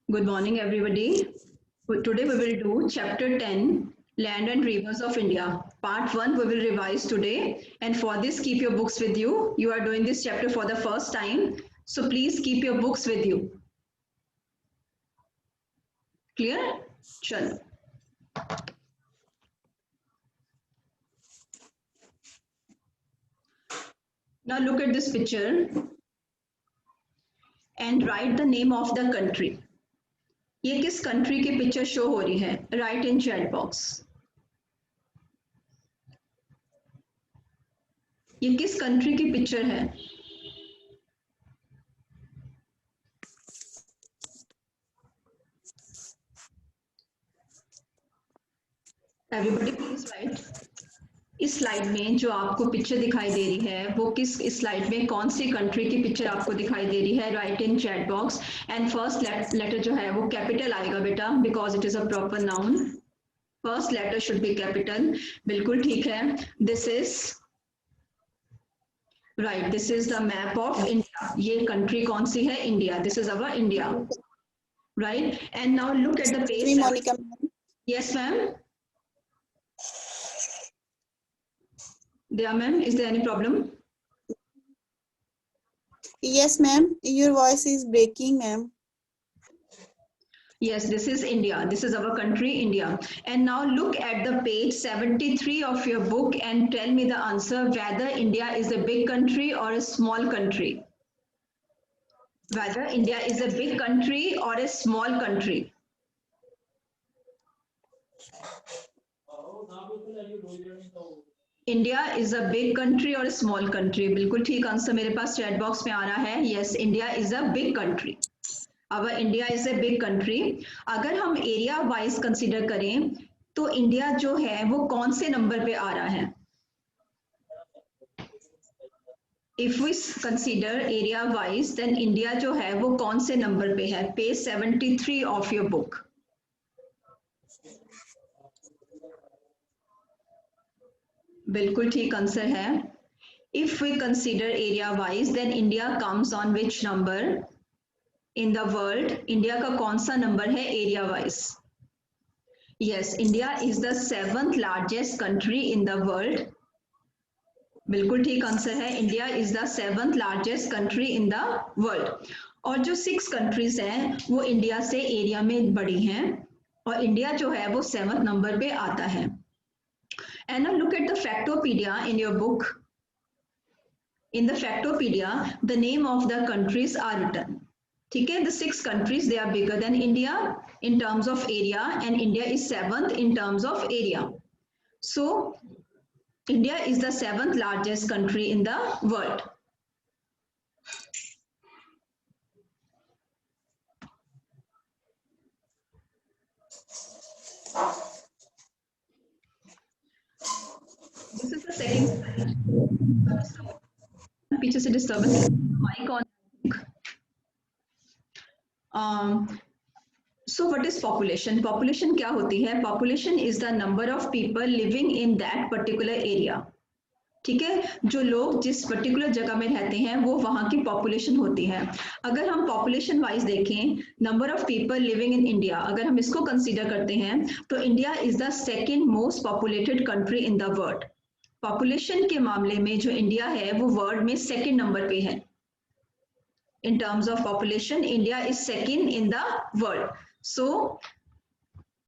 Good morning, everybody. Today we will do chapter 10, Land and Rivers of India. Part 1 we will revise today. And for this, keep your books with you. You are doing this chapter for the first time. So please keep your books with you. Clear? Chal. Now look at this picture and write the name of the country. ये किस country की picture show हो रही है? Right in chat box. ये किस country की picture है? Everybody please right. इस स्लाइड में जो आपको पिक्चर दिखाई दे रही है वो किस इस स्लाइड में कौन सी कंट्री की पिक्चर आपको दिखाई दे रही है? Right in chat box. And first letter जो है वो कैपिटल आएगा बेटा, because it is a proper noun. First letter should be capital. बिल्कुल ठीक है. This is right. This is the map of India. ये कंट्री कौन सी है? India. This is our India. Right. And now look at the page. Monica. Yes, ma'am. Yeah, ma'am. Is there any problem? Yes, ma'am. Your voice is breaking, ma'am. Yes, this is India. This is our country, India. And now look at the page 73 of your book and tell me the answer whether India is a big country or a small country. Whether India is a big country or a small country. India is a big country और small country. बिल्कुल ठीक answer मेरे पास chat box में आ रहा है. Yes, India is a big country. अब India is a big country. अगर हम एरिया वाइज कंसीडर करें तो इंडिया जो है वो कौन से नंबर पे आ रहा है? If we consider area wise then India जो है वो कौन से नंबर पे है? Page 73 of your book. बिल्कुल ठीक आंसर है. If we consider area wise then India comes on which number in the world? India का कौन सा नंबर है area wise? Yes, India is the 7th largest country in the world. बिल्कुल ठीक answer है. India is the 7th largest country in the world. और जो 6 countries हैं वो इंडिया से एरिया में बड़ी हैं और इंडिया जो है वो 7th नंबर पे आता है. And now look at the Factopedia in your book. In the Factopedia, the name of the countries are written. ठीक है, the 6 countries they are bigger than India in terms of area and India is 7th in terms of area. So India is the 7th largest country in the world. This is the second slide. पीछे से disturbance. Mic on. So what is population? Population क्या होती है? Population is the number of people living in that particular area. ठीक है, जो लोग जिस पर्टिकुलर जगह में रहते हैं वो वहाँ की पॉपुलेशन होती है. अगर हम पॉपुलेशन वाइज देखें, number of people living in India अगर हम इसको कंसीडर करते हैं तो India is the second most populated country in the world. Population के मामले में जो इंडिया है वो वर्ल्ड में सेकेंड नंबर पे है. In terms of population, India is second in the world. So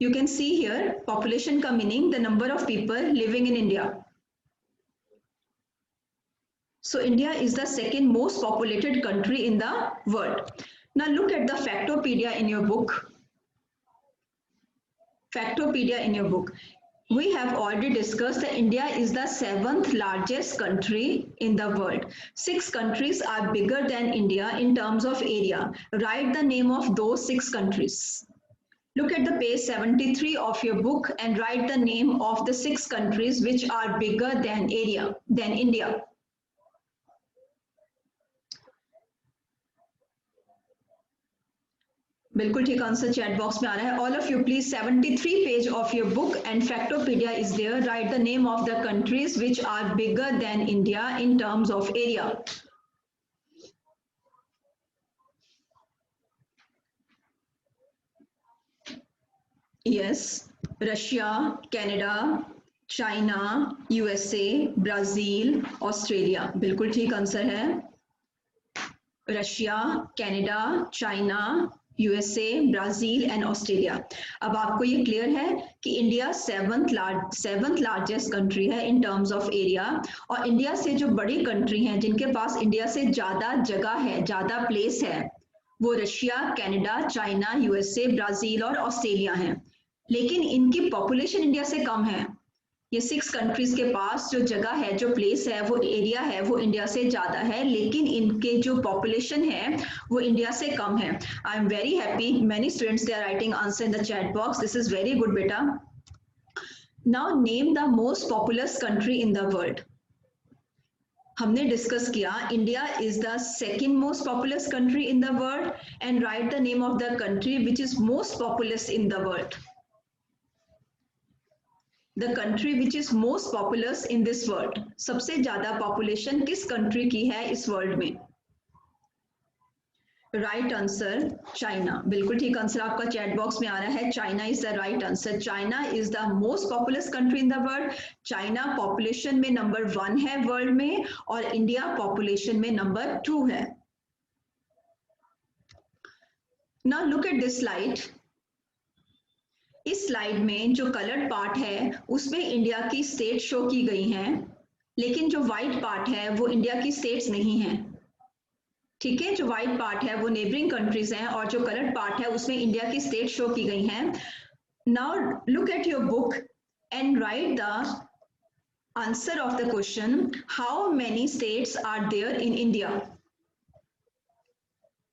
you can see here population ka meaning the number of people living in India. So India is the second most populated country in the world. Now look at the Factopedia in your book. Factopedia in your book. We have already discussed that India is the 7th largest country in the world. 6 countries are bigger than India in terms of area. Write the name of those 6 countries. Look at the page 73 of your book and write the name of the 6 countries which are bigger than India. बिल्कुल ठीक answer chat box में आ रहा है. All of you please 73 page of your book and factopedia is there. Write the name of the countries which are bigger than India in terms of area. Yes, Russia, Canada, China, USA, Brazil, Australia, बिल्कुल ठीक answer है। Russia, Canada, China, USA, Brazil and Australia. अब आपको ये clear है कि India seventh largest country है इन terms of area, और इंडिया से जो बड़ी कंट्री हैं जिनके पास इंडिया से ज्यादा जगह है, ज्यादा प्लेस है, वो Russia, Canada, China, USA, Brazil और ऑस्ट्रेलिया हैं। लेकिन इनकी पॉपुलेशन इंडिया से कम है। ये 6 कंट्रीज के पास जो जगह है, जो प्लेस है, वो एरिया है, वो इंडिया से ज्यादा है, लेकिन इनके जो पॉपुलेशन है वो इंडिया से कम है। I am very happy, many students they are writing answer in the chat box, this is very good बेटा। Now name the most populous country in the world. हमने डिस्कस किया India is the second most populous country in the world, and write the name of the country which is most populous in the world. The country which is most populous in this world, सबसे ज्यादा population किस country की है इस world में? Right answer China, बिल्कुल ठीक answer आपका चैट बॉक्स में आ रहा है, China is the right answer. China is the most populous country in the world. China population में नंबर 1 है वर्ल्ड में, और इंडिया पॉपुलेशन में नंबर 2 है। Now look at this slide. इस स्लाइड में जो कलर्ड पार्ट है उसमें इंडिया की स्टेट शो की गई हैं, लेकिन जो व्हाइट पार्ट है वो इंडिया की स्टेट्स नहीं है। ठीक है, जो व्हाइट पार्ट है वो नेबरिंग कंट्रीज हैं, और जो कलर्ड पार्ट है उसमें इंडिया की स्टेट शो की गई हैं। Now look at your book and write the answer of the question, how many states are there in India?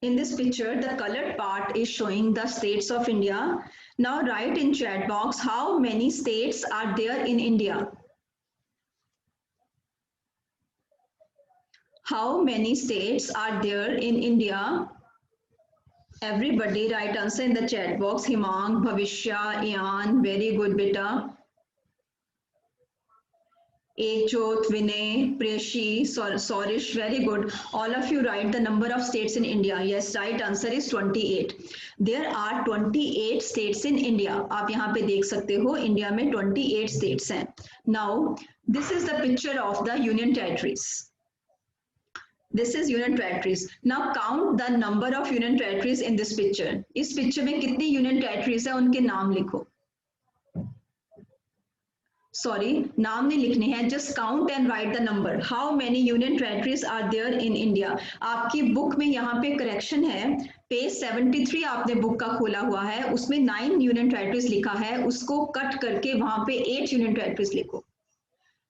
In this picture, the colored part is showing the states of India. Now write in chat box how many states are there in India. How many states are there in India? Everybody write answer in the chat box. Himang, Bhavishya, Ian, very good beta. Ekjot, Vinay, Preshi, Sorish, very good. All of you write the number of states in India. Yes, right answer is 28. There are 28 states in India. आप यहाँ पे देख सकते हो India में 28 states हैं. Now, this is the picture of the Union Territories. This is Union Territories. Now count the number of Union Territories in this picture. इस picture में कितनी Union Territories है उनके नाम लिखो. सॉरी, नाम नहीं लिखने हैं, just count and write the number. How many union territories are there in India? आपकी बुक में यहाँ पे करेक्शन है, पेज 73 आपने बुक का खोला हुआ है, उसमें 9 यूनियन टेरिटरीज लिखा है, उसको कट करके वहां पे 8 यूनियन टेरिटरीज लिखो।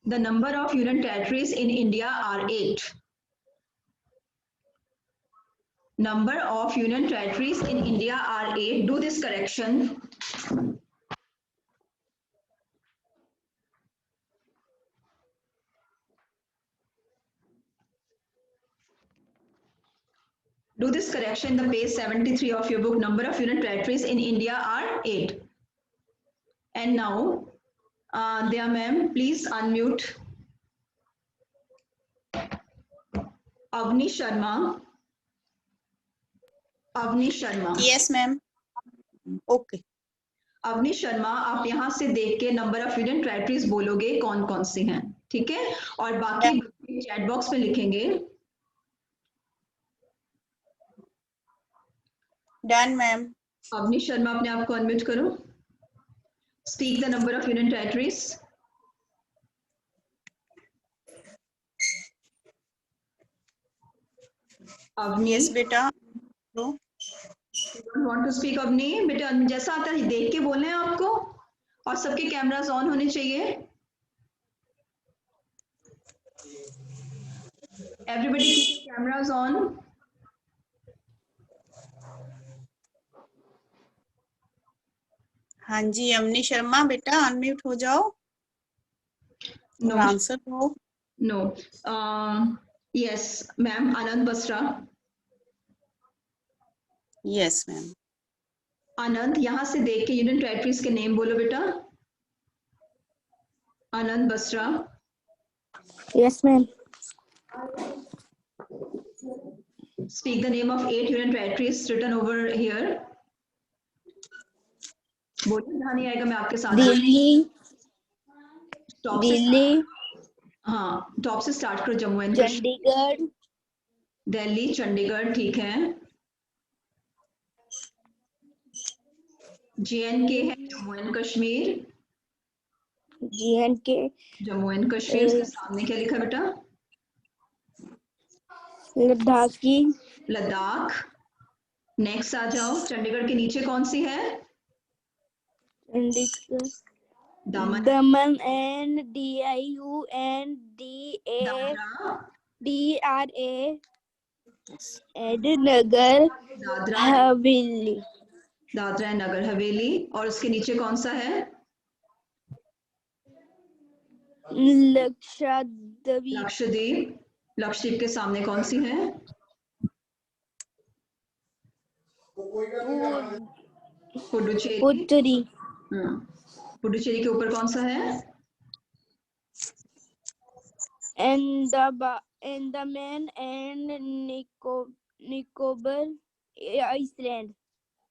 The number of union territories in India are 8। Number of union territories in India are 8. Do this correction. Do this correction, the page 73 of your book. Number of union territories in India are 8. And now, Dia ma'am, please unmute. Avni Sharma. Avni Sharma. Yes, ma'am. Okay. Avni Sharma, आप यहाँ से देख के number of union territories बोलोगे कौन कौन से हैं, ठीक है? और बाकी चैट बॉक्स में लिखेंगे। Done, ma'am. अवनी शर्मा, अपने आप को अनम्यूट करो। Speak the number of union territories. Avni, Yes, beta. No. want to speak Avni? बेटा जैसा आता है देख के बोलना है आपको, और सबके कैमरास ऑन होने चाहिए। Everybody keep cameras on. हाँ जी, अवनी शर्मा बेटा अनम्यूट हो जाओ। No. आंसर दो। No. Yes, ma'am. Anand Basra. Yes, ma'am. आनंद, यहाँ से देख के यूनियन टेरिटरीज के नेम बोलो बेटा। आनंद Basra. Yes, ma'am. Speak the name of 8 union territories written over here. बोलिए, जहाँ नहीं आएगा मैं आपके साथ दिल्ली, टॉप से दिल्ली, हाँ टॉप से स्टार्ट करो। जम्मू एंड कश्मीर, चंडीगढ़, दिल्ली, चंडीगढ़, ठीक है। JNK है, Jammu and Kashmir, JNK, Jammu and Kashmir. उसके सामने क्या लिखा बेटा? लद्दाखी, लद्दाख। नेक्स्ट आ जाओ, चंडीगढ़ के नीचे कौन सी है? Chandigarh, Daman, Daman and DIUNDA Dadra, DRA and Nagar Dadra, Haveli, Dadra and Nagar Haveli. और उसके नीचे कौन सा है? लक्षद्वीप, लक्षद्वीप। लक्षद्वीप के सामने कौन सी है? पुडुचेरी। पुडुचेरी, पुडुचेरी के ऊपर कौन सा है? Andaman and Nicobar island,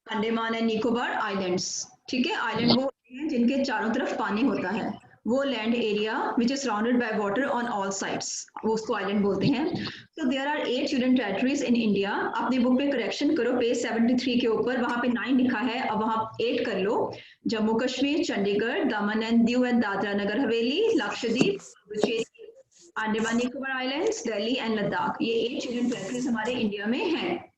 Andaman and Nicobar islands. ठीक है, आइलैंड वो होते हैं जिनके चारों तरफ पानी होता है, वो land area which is surrounded by water on all sides, वो उसको आइलैंड बोलते हैं। तो there are 8 union territories in India. अपनी बुक पे करेक्शन करो, पेज 73 के ऊपर, वहां पे 9 लिखा है, अब वहां 8 कर लो। जम्मू कश्मीर, चंडीगढ़, दमन and Diu and Dadra Nagar Haveli, Lakshadweep, Puducherry, Andaman Nicobar islands, Delhi and Ladakh. ये 8 यूनियन टेरिटरीज हमारे इंडिया में हैं।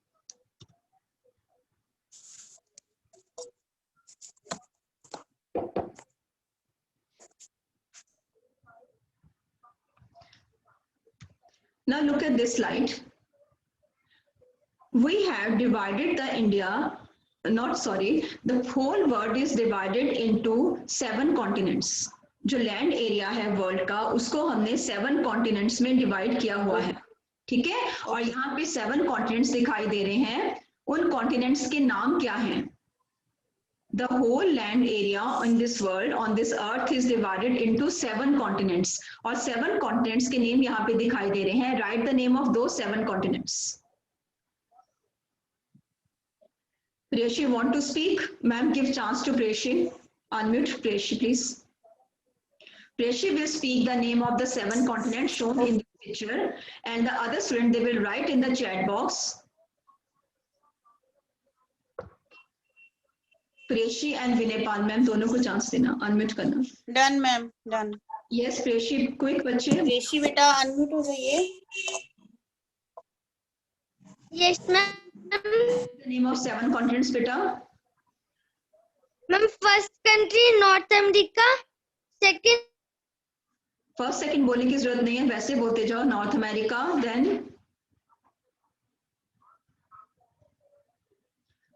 Now look at this slide. We have divided the India, not sorry, the whole world is divided into 7 continents. जो लैंड एरिया है वर्ल्ड का, उसको हमने 7 कॉन्टिनेंट्स में डिवाइड किया हुआ है। ठीक है, और यहाँ पे 7 कॉन्टिनेंट्स दिखाई दे रहे हैं। उन कॉन्टिनेंट्स के नाम क्या हैं? The whole land area in this world, on this earth, is divided into 7 continents. और 7 continents के नेम यहाँ पे दिखाई दे रहे हैं। Write the name of those 7 continents. Preshi, want to speak? Ma'am, give chance to Preshi. Unmute Preshi, please. Preshi will speak the name of the 7 continents shown in the picture, and the other student, they will write in the chat box. Preshi and Vinaypal ma'am दोनों को chance देना, unmute करना। Done ma'am, done. Yes Preshi, quick बच्चे। प्रेशी बेटा unmute हो जाइए। Yes ma'am. Name of 7 continents बेटा। Ma'am first country North America, second first second बोलने की जरूरत नहीं है, वैसे बोलते जाओ। North America, then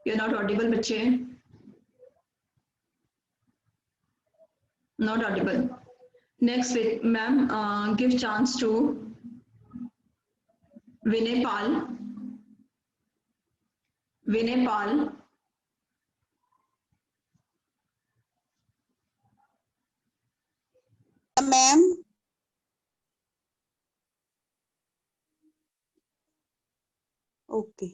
you are not audible बच्चे, not audible. Next, ma'am, give chance to Vinay Pal. Vinay Pal. Ma'am okay,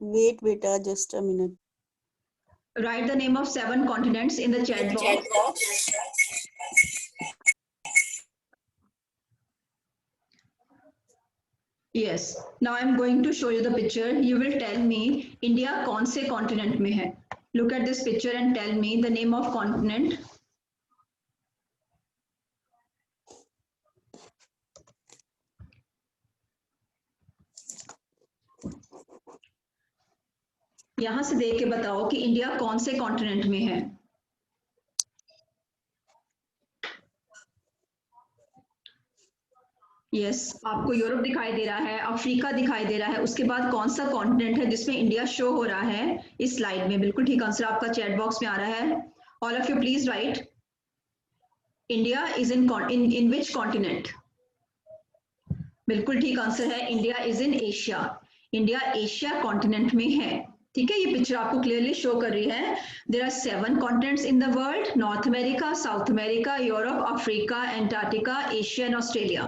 wait बेटा, just a minute. Write the name of 7 continents in the chat box. Yes. Now I'm going to show you the picture. You will tell me India कौन से continent में है. Look at this picture and tell me the name of continent. यहां से देख के बताओ कि इंडिया कौन से कॉन्टिनेंट में है। यस, आपको यूरोप दिखाई दे रहा है, अफ्रीका दिखाई दे रहा है, उसके बाद कौन सा कॉन्टिनेंट है जिसमें इंडिया शो हो रहा है इस स्लाइड में? बिल्कुल ठीक आंसर आपका चैट बॉक्स में आ रहा है। All of you please right, India is in which continent? बिल्कुल ठीक आंसर है, India is in Asia. India Asia continent में है। ठीक है, ये पिक्चर आपको क्लियरली शो कर रही है। There are 7 continents in the world, North America, South America, Europe, Africa, Antarctica, Asia and Australia.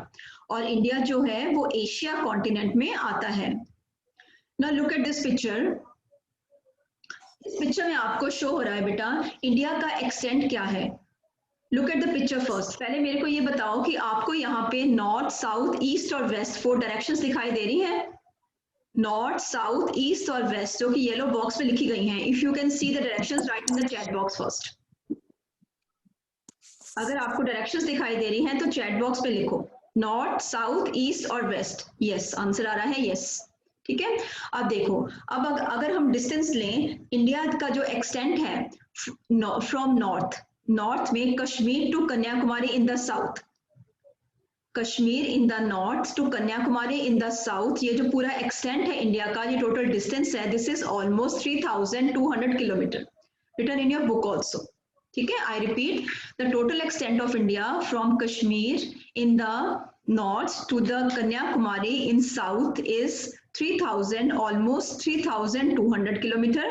और इंडिया जो है वो एशिया कॉन्टिनेंट में आता है। Now look at this picture. इस पिक्चर में आपको शो हो रहा है बेटा इंडिया का एक्सटेंट क्या है। Look at the picture first. पहले मेरे को ये बताओ कि आपको यहाँ पे नॉर्थ, साउथ, ईस्ट और वेस्ट 4 डायरेक्शंस दिखाई दे रही हैं। नॉर्थ, साउथ, ईस्ट और वेस्ट जो कि येलो बॉक्स में लिखी गई हैं। If you can see the directions right in the chat box first. अगर आपको डायरेक्शंस दिखाई दे रही हैं तो चैट बॉक्स पे लिखो नॉर्थ, साउथ, ईस्ट और वेस्ट। यस, आंसर आ रहा है यस। ठीक है, अब देखो, अब अगर हम डिस्टेंस लें, इंडिया का जो एक्सटेंट है फ्रॉम नॉर्थ में Kashmir to Kanyakumari in the south, Kashmir in the north to Kanyakumari in the south, ये जो पूरा एक्सटेंट है इंडिया का, ये टोटल डिस्टेंस है, this is almost 3200 kilometre, written in your book also. ठीक है, I repeat, the total extent of India from Kashmir in the north to the Kanyakumari in south is 3000, almost 3200 kilometer,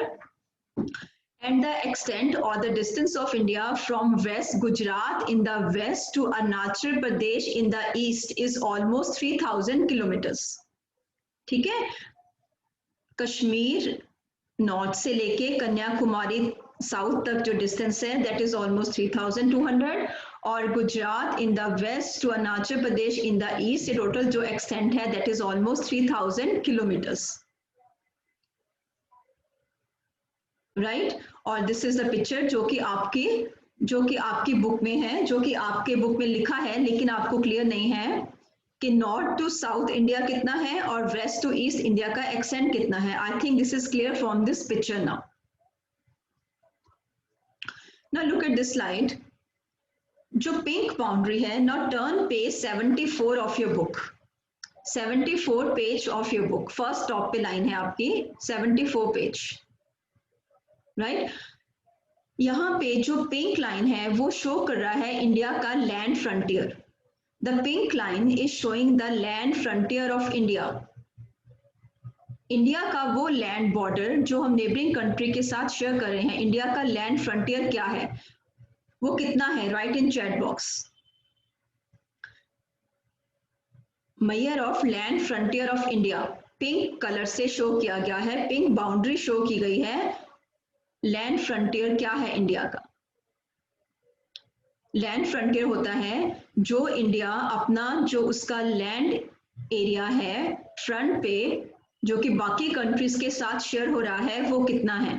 and the extent or the distance of India from West Gujarat in the west to Arunachal Pradesh in the east is almost 3000 kilometers. ठीक है, Kashmir north से लेके Kanyakumari south तक जो distance है that is almost 3200, और Gujarat in the west to Arunachal Pradesh in the east, ये total जो एक्सटेंट है that is almost 3000 kilometres, right. और दिस इज द पिक्चर जो कि आपकी बुक में है, जो कि आपके बुक में लिखा है, लेकिन आपको क्लियर नहीं है कि नॉर्थ टू साउथ इंडिया कितना है और वेस्ट टू ईस्ट इंडिया का एक्सटेंट कितना है। I think this is clear from this picture now. Now look at this slide. जो पिंक बाउंड्री है, now turn page 74 of your book. 74 page of your book, first top पे line है आपकी 74 page, right. यहाँ पे जो pink line है वो शो कर रहा है इंडिया का land frontier. The pink line is showing the land frontier of India. India का वो लैंड बॉर्डर जो हम नेबरिंग कंट्री के साथ शेयर कर रहे हैं, इंडिया का लैंड फ्रंटियर क्या है, वो कितना है, right in chat box. Measure of land frontier of India pink colour से शो किया गया है, पिंक बाउंड्री शो की गई है। लैंड फ्रंटियर क्या है इंडिया का? लैंड फ्रंटियर होता है जो इंडिया अपना जो उसका लैंड एरिया है फ्रंट पे जो कि बाकी कंट्रीज के साथ शेयर हो रहा है वो कितना है।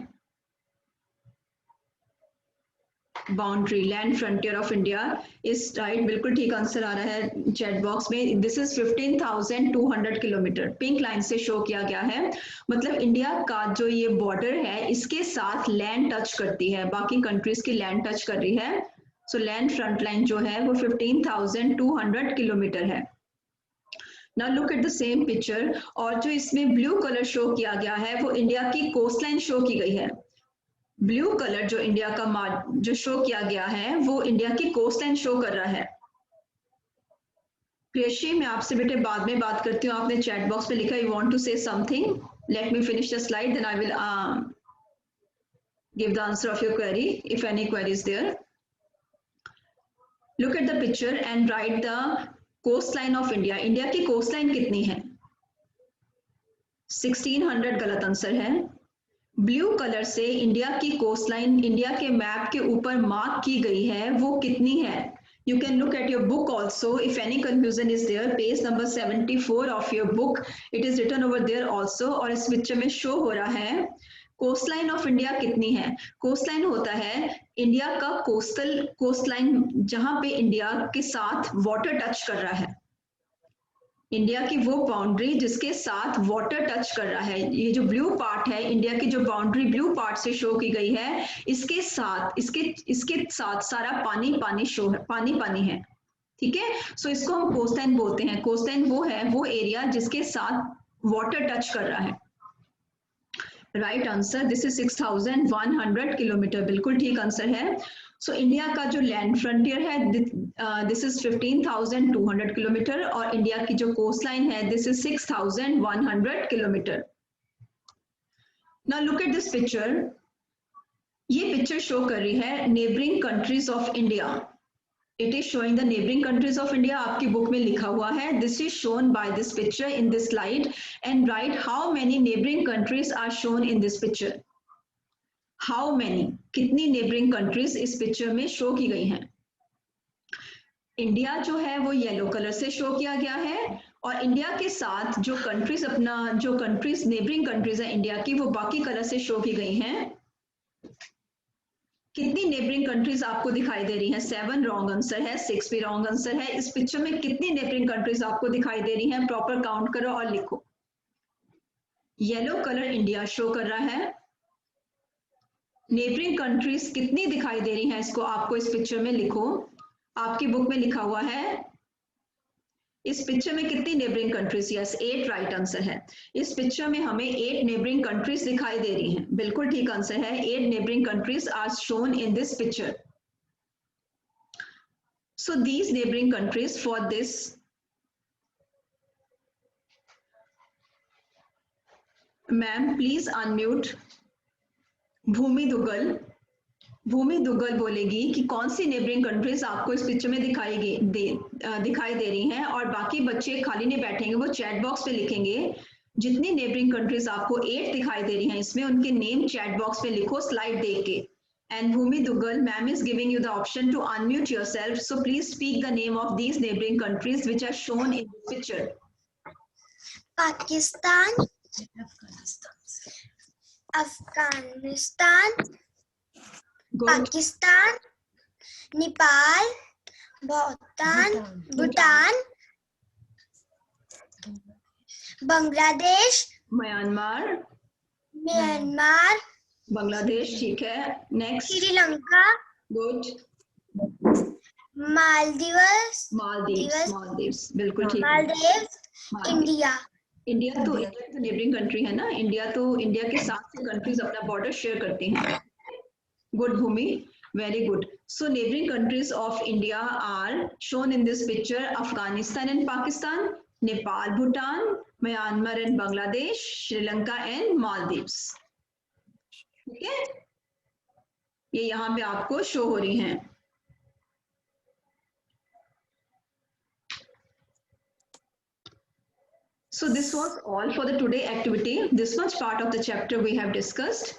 Boundary land frontier of India is right, बिल्कुल ठीक आंसर आ रहा है चैट बॉक्स में। This is 15,200 kilometre, pink line से शो किया गया है। मतलब इंडिया का जो ये बॉर्डर है इसके साथ लैंड टच करती है, बाकी कंट्रीज की लैंड टच कर रही है। सो लैंड फ्रंट लाइन जो है वो 15,200 किलोमीटर है। Now look at the same picture, और जो इसमें ब्लू कलर शो किया गया है वो इंडिया की कोस्ट लाइन शो की गई है। ब्लू कलर जो इंडिया का जो शो किया गया है वो इंडिया की कोस्ट लाइन शो कर रहा है। प्रियशी, मैं आपसे बेटे बाद में बात करती हूँ, आपने चैट बॉक्स पे लिखा you want to say something, let me finish the slide then I will give the answer of your query if any query is there. Look at the picture and write the coast line of India. India की coast line कितनी है? 1600 गलत answer है। Blue colour से India की coast line India के map के ऊपर मार्क की गई है, वो कितनी है? You can look at your book also if any confusion is there, page number 74 of your book, it is written over there also. और इस पिक्चर में शो हो रहा है कोस्ट लाइन ऑफ इंडिया कितनी है। कोस्ट लाइन होता है इंडिया का कोस्ट लाइन जहां पे इंडिया के साथ वाटर टच कर रहा है, इंडिया की वो बाउंड्री जिसके साथ वाटर टच कर रहा है। ये जो ब्लू पार्ट है इंडिया की जो बाउंड्री ब्लू पार्ट से शो की गई है, इसके साथ सारा पानी शो है, पानी है। ठीक है, सो इसको हम कोस्ट लाइन बोलते हैं। कोस्ट लाइन वो है वो एरिया जिसके साथ वाटर टच कर रहा है। Right answer, this is 6100 kilometre, बिल्कुल ठीक आंसर है। सो इंडिया का जो लैंड फ्रंटियर है दिस इज 15,200 किलोमीटर, और इंडिया की जो कोस्ट लाइन है this is 6100 kilometre. Now look at this picture. ये पिक्चर शो कर रही है neighbouring countries of India. It is showing the neighboring countries of India. आपकी बुक में लिखा हुआ है this is shown by this picture in this slide, and write how many neighboring countries are shown in this picture. How many, कितनी neighbouring countries इस picture में show की गई हैं। इंडिया जो है वो येलो कलर से शो किया गया है और इंडिया के साथ जो कंट्रीज नेबरिंग कंट्रीज है इंडिया की वो बाकी कलर से शो की गई हैं। कितनी नेबरिंग कंट्रीज आपको दिखाई दे रही हैं? 7 रॉन्ग आंसर है, 6 भी रॉन्ग आंसर है। इस पिक्चर में कितनी नेबरिंग कंट्रीज आपको दिखाई दे रही हैं? प्रॉपर काउंट करो और लिखो। येलो कलर इंडिया शो कर रहा है। नेबरिंग कंट्रीज कितनी दिखाई दे रही हैं इसको आपको इस पिक्चर में लिखो। आपकी बुक में लिखा हुआ है इस पिक्चर में कितनी neighbouring countries? Yes, 8 right answer है। इस पिक्चर में हमें 8 नेबरिंग कंट्रीज दिखाई दे रही हैं। बिल्कुल ठीक आंसर है। 8 neighbouring countries are shown in this picture. So these neighboring countries for this ma'am please unmute Bhumi Duggal. Bhumi Duggal बोलेगी कि कौन सी नेबरिंग कंट्रीज आपको इस पिक्चर में दिखाई दे रही हैं और बाकी बच्चे खाली नहीं बैठेंगे, वो चैट बॉक्स पे लिखेंगे। जितनी नेबरिंग कंट्रीज आपको 8 दिखाई दे रही हैं इसमें उनके नेम चैट बॉक्स पे लिखो स्लाइड देख के। And Bhumi Duggal, ma'am is giving you the option to unmute yourself. So please speak the name of these neighboring countries which are shown in this picture. Pakistan, Afghanistan, Good. Pakistan, Nepal, Bhutan, Bangladesh, Myanmar, Myanmar, Bangladesh, ठीक है। Next. Sri Lanka, Good. Maldives, Maldives, बिल्कुल ठीक है। Maldives, India. India तो neighbouring country है ना, India के साथ से कंट्रीज अपना बॉर्डर शेयर करती हैं। Good Bhumi, very good. So neighbouring countries of India are shown in this picture Afghanistan and Pakistan, Nepal, Bhutan, Myanmar and Bangladesh, Sri Lanka and Maldives. ठीक है, ये यहाँ पे आपको शो हो रही हैं। So this was all for the today activity. This much part of the chapter we have discussed.